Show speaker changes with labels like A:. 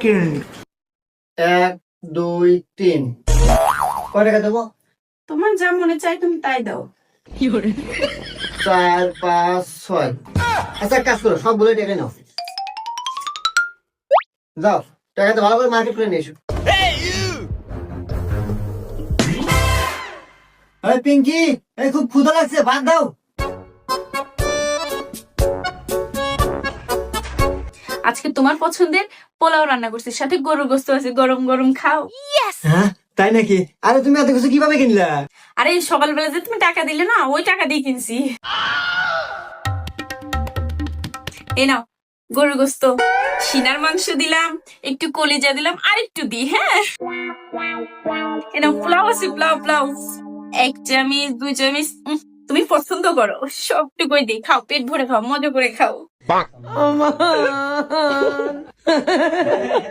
A: Second.
B: 1 2 3 কয় টাকা দেবো?
C: তোমার যা মনে চাই তুমি তাই দাও।
B: 4 5 6। আচ্ছা এক কাজ করো, সবগুলো টাকা নাও, যাও টাকাটা ভালো করে মার্কেট করে নিয়ে এসো। এই পিঙ্কি, এই খুব ক্ষুধা লাগছে, ভাত দাও।
C: আজকে তোমার পছন্দের পোলাও রান্না করছি, সাথে গরুর গোস্ত আছে, গরম গরম খাও।
B: হ্যাঁ তাই নাকি? আরে তুমি এত কিছু কিভাবে কিনলা?
C: আরে সকালবেলা যে তুমি টাকা দিলে না, ওই টাকা দিয়ে কিনছি। এই নাও গরুর গোস্ত, সিনার মাংস দিলাম, একটু কলিজা দিলাম, আর একটু দি। হ্যাঁ, এই নাও পোলাও আছে, পোলাও পোলাও 1 চামচ 2 চামচ, তুমি পছন্দ করো সবটুকুই দিই, খাও, পেট ভরে খাও, মজা করে খাও।